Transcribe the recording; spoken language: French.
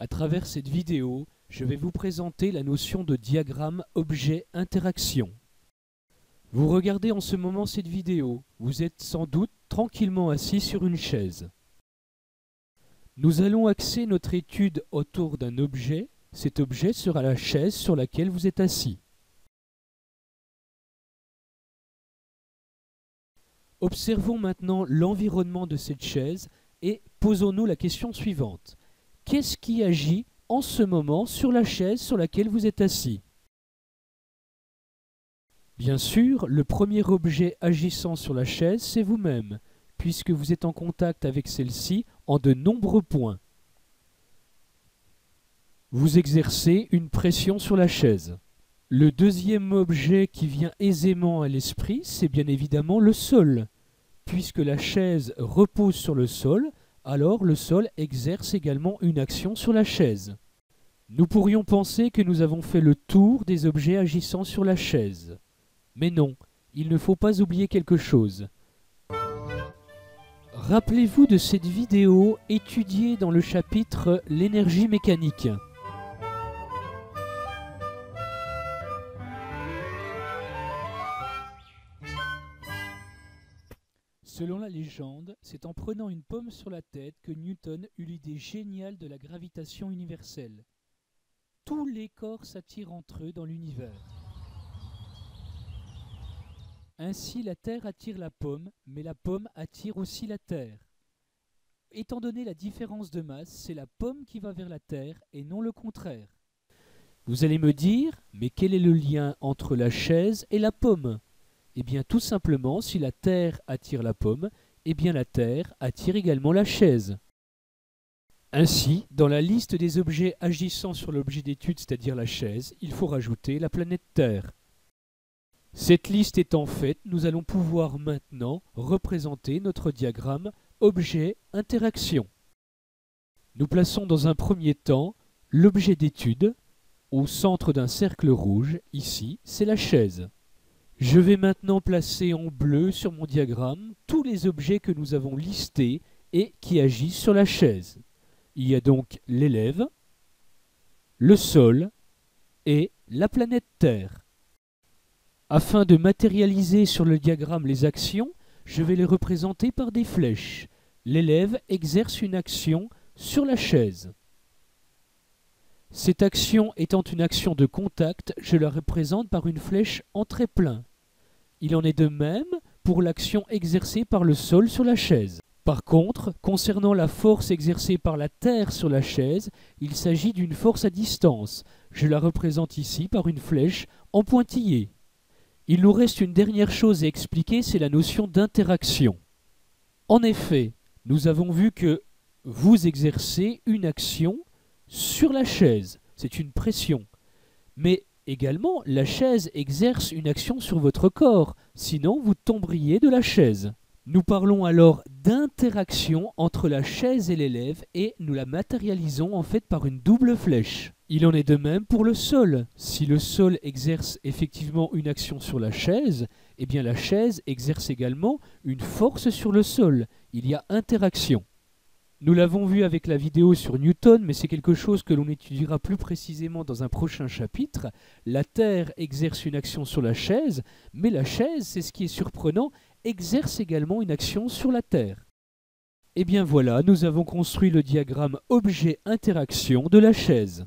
À travers cette vidéo, je vais vous présenter la notion de diagramme objet-interaction. Vous regardez en ce moment cette vidéo, vous êtes sans doute tranquillement assis sur une chaise. Nous allons axer notre étude autour d'un objet. Cet objet sera la chaise sur laquelle vous êtes assis. Observons maintenant l'environnement de cette chaise et posons-nous la question suivante. Qu'est-ce qui agit en ce moment sur la chaise sur laquelle vous êtes assis? Bien sûr, le premier objet agissant sur la chaise, c'est vous-même, puisque vous êtes en contact avec celle-ci en de nombreux points. Vous exercez une pression sur la chaise. Le deuxième objet qui vient aisément à l'esprit, c'est bien évidemment le sol. Puisque la chaise repose sur le sol, alors le sol exerce également une action sur la chaise. Nous pourrions penser que nous avons fait le tour des objets agissant sur la chaise. Mais non, il ne faut pas oublier quelque chose. Rappelez-vous de cette vidéo étudiée dans le chapitre « L'énergie mécanique ». Selon la légende, c'est en prenant une pomme sur la tête que Newton eut l'idée géniale de la gravitation universelle. Tous les corps s'attirent entre eux dans l'univers. Ainsi, la Terre attire la pomme, mais la pomme attire aussi la Terre. Étant donné la différence de masse, c'est la pomme qui va vers la Terre et non le contraire. Vous allez me dire, mais quel est le lien entre la chaise et la pomme ? Eh bien, tout simplement, si la Terre attire la pomme, eh bien la Terre attire également la chaise. Ainsi, dans la liste des objets agissant sur l'objet d'étude, c'est-à-dire la chaise, il faut rajouter la planète Terre. Cette liste étant faite, nous allons pouvoir maintenant représenter notre diagramme objet-interaction. Nous plaçons dans un premier temps l'objet d'étude au centre d'un cercle rouge. Ici, c'est la chaise. Je vais maintenant placer en bleu sur mon diagramme tous les objets que nous avons listés et qui agissent sur la chaise. Il y a donc l'élève, le sol et la planète Terre. Afin de matérialiser sur le diagramme les actions, je vais les représenter par des flèches. L'élève exerce une action sur la chaise. Cette action étant une action de contact, je la représente par une flèche en trait plein. Il en est de même pour l'action exercée par le sol sur la chaise. Par contre, concernant la force exercée par la Terre sur la chaise, il s'agit d'une force à distance. Je la représente ici par une flèche en pointillé. Il nous reste une dernière chose à expliquer, c'est la notion d'interaction. En effet, nous avons vu que vous exercez une action sur la chaise, c'est une pression. Mais également, la chaise exerce une action sur votre corps, sinon vous tomberiez de la chaise. Nous parlons alors d'interaction entre la chaise et l'élève et nous la matérialisons en fait par une double flèche. Il en est de même pour le sol. Si le sol exerce effectivement une action sur la chaise, eh bien la chaise exerce également une force sur le sol. Il y a interaction. Nous l'avons vu avec la vidéo sur Newton, mais c'est quelque chose que l'on étudiera plus précisément dans un prochain chapitre. La Terre exerce une action sur la chaise, mais la chaise, c'est ce qui est surprenant, exerce également une action sur la Terre. Et bien voilà, nous avons construit le diagramme objet-interaction de la chaise.